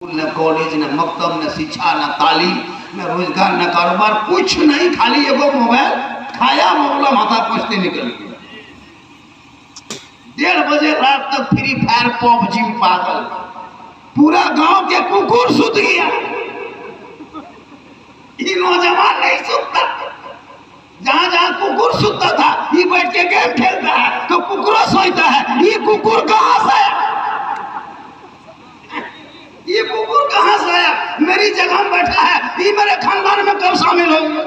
न कॉलेज न मकतब न शिक्षा न तालीम न रोजगार न कारोबार, कुछ नहीं, खाली एगो मोबाइल खाया मोबाइल माथा पहुंचते निकल गया। 1:30 बजे रात तक फ्री फायर पबजी पागल, पूरा गांव के कुकुर सुत गया, ये नौजवान नहीं सुतता। जहां जहां कुकुर सुतता था ये बैठ के गेम खेलता है, तो कुकुर सोता है। ये कुकुर कहां से आया? ये कुकुर कहां से आया? मेरी जगह में बैठा है, ये मेरे खानदान में कब शामिल हो गया?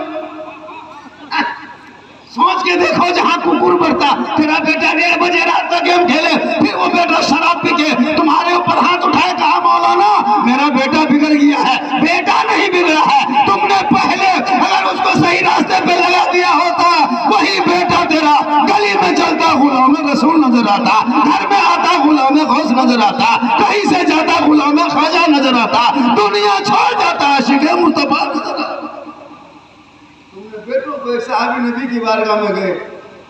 सोच के देखो, जहां कुकुर बढ़ता, तेरा बेटा 1:30 बजे रात तक गेम खेले, फिर वो बेटा शराब पी के तुम्हारे ऊपर हाथ उठाए, कहा मौलाना मेरा बेटा बिगड़ गया है। बेटा नहीं बिगड़ा है, तुमने पहले अगर उसको सही रास्ते पे लगा दिया होता, वही बेटा तेरा गली में चलता गुलाम रसूल नजर आता, घर में आता गुलाम गौस नजर आता, कहीं से जाता गुलाम ख्वाजा नजर आता, दुनिया छोड़ जाता आशिक़े मुस्तफा नजर आता। बेटों को साहबी नबी की बारगाह में गए,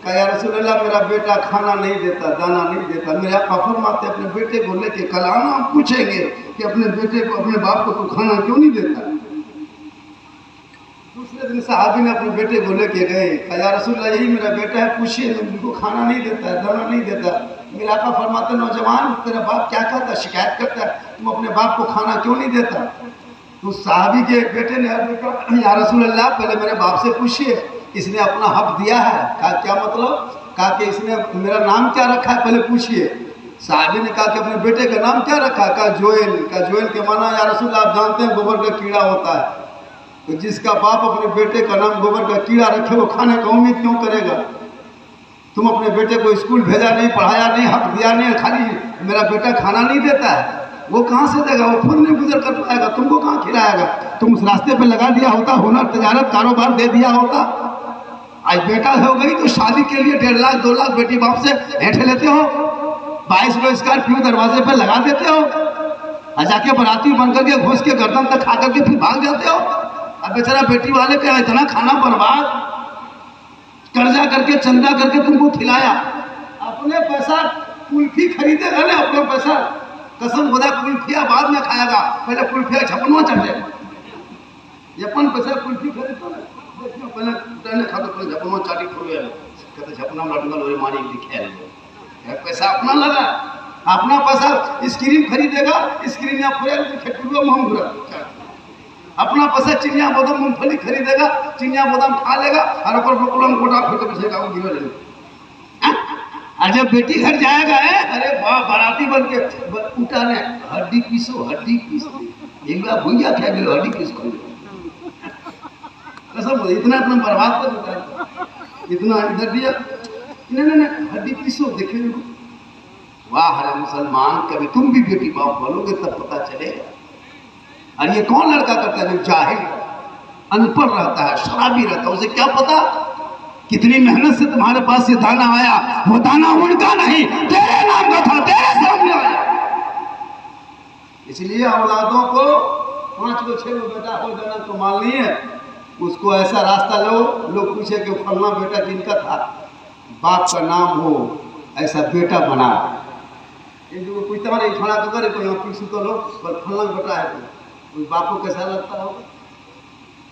कहा या रसूल अल्लाह मेरा बेटा खाना नहीं देता, दाना नहीं देता। मेरे आका फरमाते अपने बेटे को लेके कल आना, हम पूछेंगे कि अपने बेटे को, अपने बाप को तू खाना क्यों नहीं देता। दूसरे दिन साहबी ने अपने बेटे को लेके गए, कहा या रसूल अल्लाह यही मेरा बेटा है, पूछिए, उनको खाना नहीं देता है, दाना नहीं देता। मेरे आका फरमाते नौजवान तेरा बाप क्या कहता, शिकायत करता है, तुम अपने बाप को खाना क्यों नहीं देता। तो साहबी के बेटे ने कहा या रसूल अल्लाह पहले मेरे बाप से पूछिए, इसने अपना हक दिया है। कहा क्या मतलब? कहा कि इसने मेरा नाम क्या रखा है, पहले पूछिए। साहबी ने कहा कि अपने बेटे का नाम क्या रखा है? कहा जोएल। कहा जोएल के माना या रसूल आप जानते हैं गोबर का कीड़ा होता है, तो जिसका बाप अपने बेटे का नाम गोबर का कीड़ा रखे वो खाने का उम्मीद क्यों करेगा। तुम अपने बेटे को स्कूल भेजा नहीं, पढ़ाया नहीं, हक दिया नहीं, खाली मेरा बेटा खाना नहीं देता है, वो कहाँ से देगा? वो खुद नहीं गुजर कर पाएगा, तुमको कहाँ खिलाएगा? तुम उस रास्ते पे लगा दिया होता, हुनर तजारत कारोबार दे दिया होता। आज बेटा हो गई तो शादी के लिए 1.5 लाख 2 लाख बेटी बाप से ऐंठ लेते हो, 22 गो स्कॉर्पियो दरवाजे पे लगा देते हो, और जाके बराती बन करके घुस के गर्दन तक खा करके फिर भाग जाते हो। अब बेचारा बेटी वाले का इतना खाना बर्बाद, कर्जा करके चंदा करके तुमको खिलाया, अपने पैसा कुल्फी खरीदेगा ना, अपना पैसा कसम खुदा कुल्फिया बाद में खाएगा, पहले कुल्फिया छपनवा चढ़े। अपन पैसा कुल्फी खरीदो ना, देखो पहले उठाने खाता, पहले छपनवा चाटी खोले, कहते छपना लड़ूंगा लोरे मारी लिखे है, पैसा अपना लगा, अपना पैसा स्क्रीन खरीदेगा, स्क्रीन या पूरे खेतुआ महंगा, अपना पैसा चिनिया बादाम मूंगफली खरीदेगा, चिनिया बादाम खा लेगा और ऊपर बोकलम गोटा फेंक बेचेगा, वो गिर लेगा। और जब बेटी घर जाएगा है, अरे वाह बाराती बन के उठाने हड्डी पीसो, हड्डी पीसो, एक बार भूंजा क्या गिरो हड्डी पीस को, कसम इतना इतना बर्बाद कर देता, इतना इधर दिया, नहीं हड्डी पीसो देखे। वाह हरे मुसलमान, कभी तुम भी बेटी बाप बोलोगे तब पता चलेगा। और ये कौन लड़का करता है जो जाहिल अनपढ़ रहता है, शराबी रहता है, उसे क्या पता कितनी मेहनत से तुम्हारे पास ये दाना आया, वो दाना उनका नहीं तेरे नाम का था, तेरे सामने आया। इसलिए औलादों को 5 गो 6 गो बेटा हो जाना तो मान नहीं है, उसको ऐसा रास्ता लो, लोग पूछे कि फलना बेटा किनका था, बाप का नाम हो ऐसा बेटा बना। ये जो पूछता है नहीं छोड़ा तो करे कोई ऑफिस तो लो फलना बेटा है, तो बाप को कैसा लगता होगा।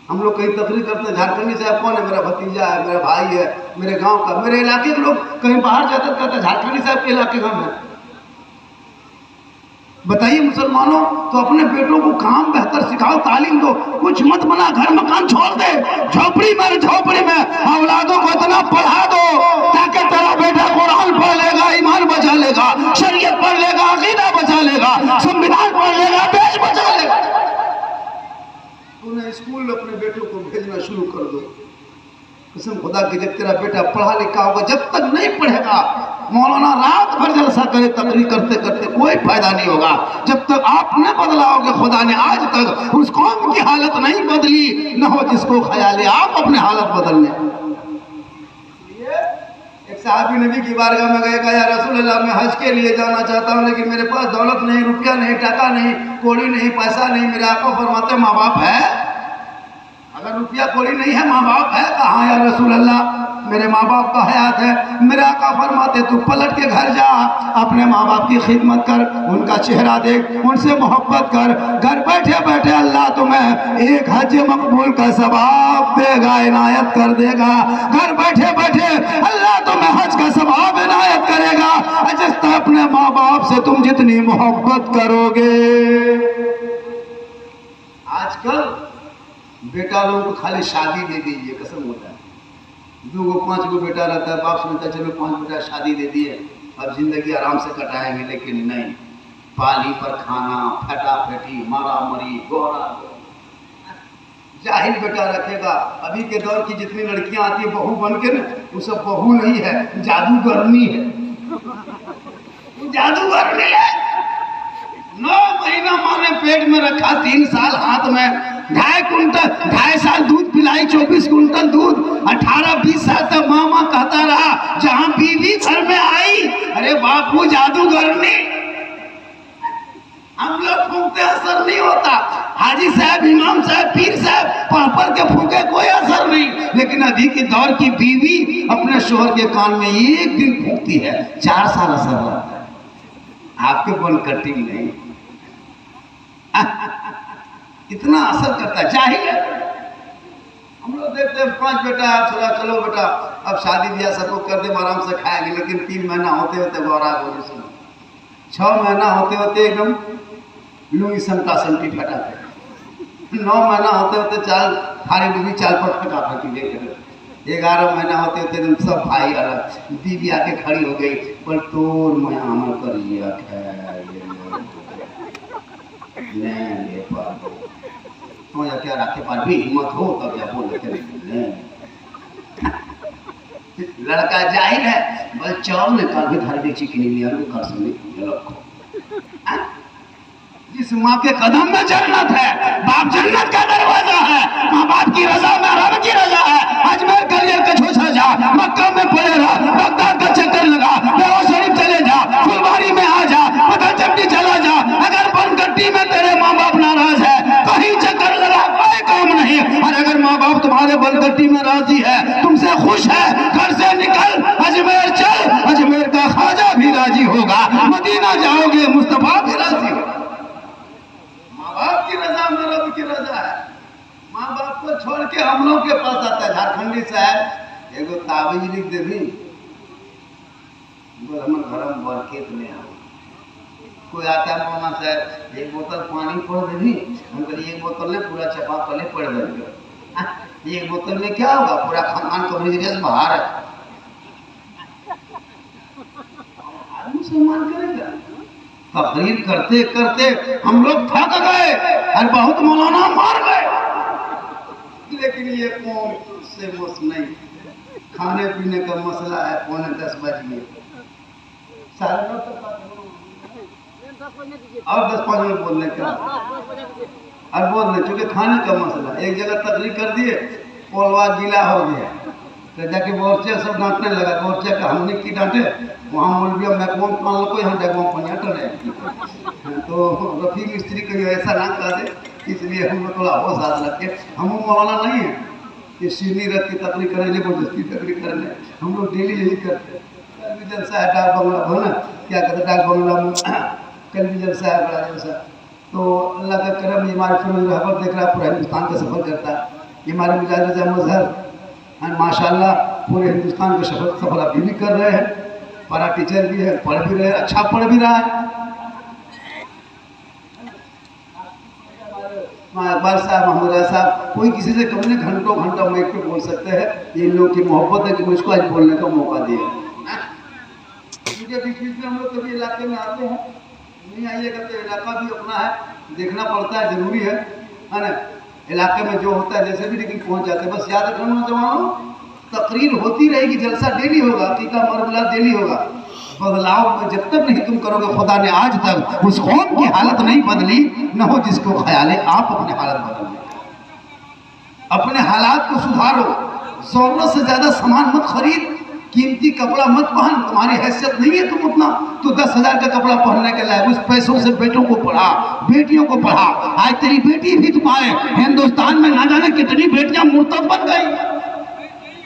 हम लोग कहीं तकरीर करते हैं, झारखंडी साहब कौन है, मेरा भतीजा है, मेरा भाई है, मेरे गांव का, मेरे इलाके के लोग कहीं बाहर जाते कहते हैं झारखंडी साहब के इलाके का है। बताइए मुसलमानों, तो अपने बेटों को काम बेहतर सिखाओ, तालीम दो, कुछ मत बना, घर मकान छोड़ दे, झोपड़ी में औलादों को इतना पढ़ा दो ताकि तेरा बेटा कुरान पढ़ लेगा, ईमान बचा लेगा, शरीयत पढ़ लेगा, अकीदा बचा लेगा, संविधान पढ़ लेगा, देश बचा लेगा। तूने स्कूल अपने बेटों को भेजना शुरू कर दो, कसम खुदा की जब तेरा बेटा पढ़ा लिखा होगा, जब तक नहीं पढ़ेगा मौलाना रात भर जलसा करे तकरीर करते करते कोई फायदा नहीं होगा। जब तक आप न बदलाओगे, खुदा ने आज तक उस कौम की हालत नहीं बदली, न हो जिसको ख्याल है आप अपने हालत बदल लें। एक साहबी नबी की बारगाह में गए, कहा या रसूल अल्लाह मैं हज के लिए जाना चाहता हूँ, लेकिन मेरे पास दौलत नहीं, रुपया नहीं, टका नहीं, कौड़ी नहीं, पैसा नहीं। मेरे आका फरमाते माँ बाप है? अगर रुपया कौड़ी नहीं है, माँ बाप है? कहाँ या रसूल अल्लाह? मेरे माँ बाप का हयात है। मेरे आका फरमाते तू पलट के घर जा, अपने माँ बाप की खिदमत कर, उनका चेहरा देख, उनसे मोहब्बत कर। घर बैठे बैठे अल्लाह तुम्हें एक हज मकबूल का सवाब देगा, इनायत कर देगा। घर बैठे बैठे अल्लाह तुम्हें हज का सवाब इनायत करेगा, जिस अपने माँ बाप से तुम जितनी मोहब्बत करोगे। आजकल बेटा लोगों को खाली शादी दे दीजिए, कसम होता है। 2 5 गो बेटा रहता है, बाप सोचता है चलो 5 बेटा शादी दे दिए, अब जिंदगी आराम से कटाएंगे। लेकिन नहीं, पाली पर खाना, फटाफटी, मारा मरी, गोरा जाहिल बेटा रखेगा। अभी के दौर की जितनी लड़कियां आती है बहू बन के ना, वो सब बहू नहीं है, जादूगरनी है। जादूगरनी है। 9 महीना माँ ने पेट में रखा, 3 साल हाथ में, 2.5 साल दूध पिलाई, 24 कुंटल दूध, 18-20 साल तक मामा कहता रहा। जहां बीवी घर में आई, अरे बापू जादूगरनी। हम लोग फूंकते असर नहीं होता, हाजी साहब, इमाम साहब, पीर साहब पापड़ के फूके कोई असर नहीं। लेकिन अभी के दौर की बीवी अपने शोहर के कान में एक दिन फूंकती है, 4 साल असर रहता है। आपके बन कटिंग नहीं, इतना असर करता है। जाहिल है। हम लोग देखते हैं 5 बेटा है, चलो बेटा अब शादी ब्याह सबको कर दे, आराम से खाएंगे। लेकिन 3 महीना होते होते गौरा हो, 6 महीना होते होते एकदम लुंगी समटा समटी फटाते, 9 महीना होते होते चाल थारी डूबी चाल पर फटाफटी लेकर, 11 महीना होते होते एकदम सब भाई अलग। बीवी आके खड़ी हो गई, पर तोर मैं अमल करिए तो या क्या रखे पर भी हिम्मत हो तब या बोल के लड़का जाहिल है। बस चाव ने कल भी घर बेची कि नहीं लिया, कर सुनी रखो। जिस माँ के कदम में जन्नत है, बाप जन्नत का दरवाजा है, माँ बाप की रजा में रब की रजा है। अजमेर करियर का छोछा जा, मक्का में पड़े रहा, बगदाद का चक्कर लगा, बेवा शरीफ चले जा, फुलवारी में आ जा, पता चपटी चला जा। अगर बनकट्टी में तेरे माँ बाप नाराज है, कहीं चक्कर लगा कोई काम नहीं। और अगर माँ बाप तुम्हारे बनकट्टी में राजी है, तुमसे खुश है, घर से निकल अजमेर चल, अजमेर का ख्वाजा भी राजी होगा। मदीना जाओगे मुस्तफा भी राजी होगा। माँ बाप की रजा में रब की रजा है। माँ बाप को छोड़ के हम लोग के पास आता है झारखंडी साहब, एगो ताबीज लिख देवी, बोल हम घर में बरकेत में आओ। कोई आता है मामा साहब, 1 बोतल पानी पड़ देवी, हम कहिए 1 बोतल में पूरा चपा पले पड़ देंगे। 1 बोतल में क्या होगा, पूरा खानदान को बिजनेस बाहर है। आदमी सम्मान करेगा। तकरीर करते करते हम लोग थक गए और बहुत मौलाना मार गए। लेकिन ये कौन से मस नहीं, खाने पीने का मसला है। 9:45 बज गए, और 10-5 मिनट बोलने का और बोल रहे, चूंकि खाने का मसला। एक जगह तकरीर कर दिए, पोलवा गीला हो गया, तो जाके बोर्चे सब डांटने लगा। बोर्चे का हमने की डांटे, वहाँ मौलविया मैकबोम पान को यहाँ डेगोम पनिया टने। तो रफी मिस्त्री को ऐसा ना कर दे, इसलिए हम लोग थोड़ा होश हाथ रखे। हम मौलाना नहीं है कि सीनी रख की तकरीर करने, जबरदस्ती तकरीर करने। हम लोग डेली यही करते हैं। कल भी जलसा है डाक बंगला हो ना, क्या कहते डाक बंगला में, कल भी जलसा है बड़ा जलसा। तो अल्लाह का करम, हमारे फैमिली रहबर देख रहा है, पूरा हिंदुस्तान का सफ़र करता है। ये हमारे मुजाहिद मजहर एंड माशाल्लाह पूरे हिंदुस्तान का सफ़र अभी भी कर रहे हैं। पढ़ा टीचर भी है, पढ़ भी रहे, अच्छा पढ़ भी रहा है। अकबर साहब, मोहम्मद साहब, कोई किसी से कम नहीं, घंटों माइक पे बोल सकते हैं। ये लोग की मोहब्बत है कि मुझको आज बोलने का मौका दिया। बीच में हम लोग कभी इलाके में आते हैं, नहीं आइएगा तो इलाका भी अपना है, देखना पड़ता है, जरूरी है ना। इलाके में जो होता है जैसे भी, लेकिन पहुंच जाते हैं। बस याद रखना नौजवानों, तकरीर होती रहेगी, जलसा डेली होगा, अकीका मरबला डेली होगा। बदलाव में जब तक नहीं तुम करोगे, खुदा ने आज तक उस कौम की हालत नहीं बदली, न हो जिसको ख्याल है आप अपने हालत बदलने। अपने हालात को सुधारो, जरूरत से ज्यादा सामान मत खरीद, कीमती कपड़ा मत पहन। तुम्हारी हैसियत नहीं है तुम उतना, तो 10,000 का कपड़ा पहनने के लायक, उस पैसों से बेटों को पढ़ा, बेटियों को पढ़ा। आज तेरी बेटी भी तुम्हारे हिंदुस्तान में ना जाने कितनी बेटियां मुर्तद बन गई।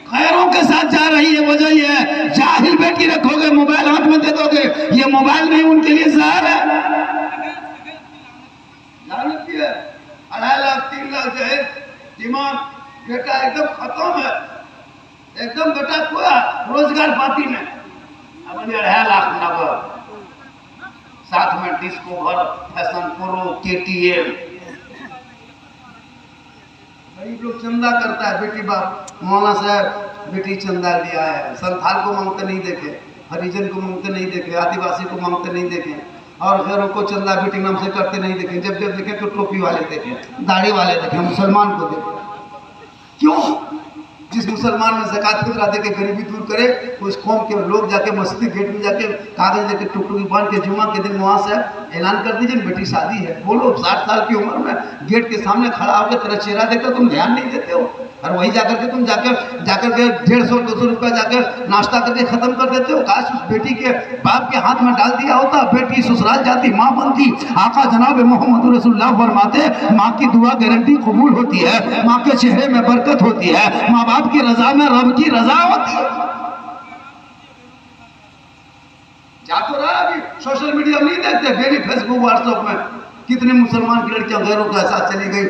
खैरों के साथ जा रही है। वजह यह है, जाहिल बेटी रखोगे, मोबाइल हाथ में दे दोगे, ये मोबाइल नहीं उनके लिए जहर है। 2.5 लाख 3 लाख दहेज, डिमांड, बेटा एकदम खत्म है, एकदम बेटा कोई रोजगार पाती नहीं। अब 2.5 लाख नगद, साथ में डिस्को भर, फैशन प्रो, KTM। गरीब लोग चंदा करता है, बेटी बाप मौलाना साहब बेटी चंदा दिया है, संथाल को मांगते नहीं देखे, हरिजन को मांगते नहीं देखे, आदिवासी को मांगते नहीं देखे, और गैरों को चंदा बेटी नाम से करते नहीं देखे। जब जब देखे तो टोपी वाले देखे, दाढ़ी वाले देखे, मुसलमान को देखे। क्यों? जिस मुसलमान में ज़कात फित्रा दे के गरीबी दूर करे, उस कौम के लोग जाके मस्जिद गेट में जाके कागज लेके टुकटुकी बांध के जुम्मा के दिन वहाँ से ऐलान कर दीजिए बेटी शादी है। बोलो 60 साल की उम्र में गेट के सामने खड़ा होकर तेरा चेहरा देखकर तुम ध्यान नहीं देते हो, और वही जाकर के तुम जाकर के 150-200 रुपया जाकर नाश्ता करके खत्म कर देते हो। काश उस बेटी के बाप के हाथ में डाल दिया होता, बेटी ससुराल जाती, माँ बनती। आका जनाब मोहम्मद रसूलुल्लाह फरमाते, माँ की दुआ गारंटी कबूल होती है, माँ के चेहरे में बरकत होती है, माँ बाप की रजा में रब की रजा होती है। जा तो रहा अभी सोशल मीडिया में नहीं देखते, डेली फेसबुक व्हाट्सएप में कितने मुसलमान की लड़कियां गैरों के साथ चली गई।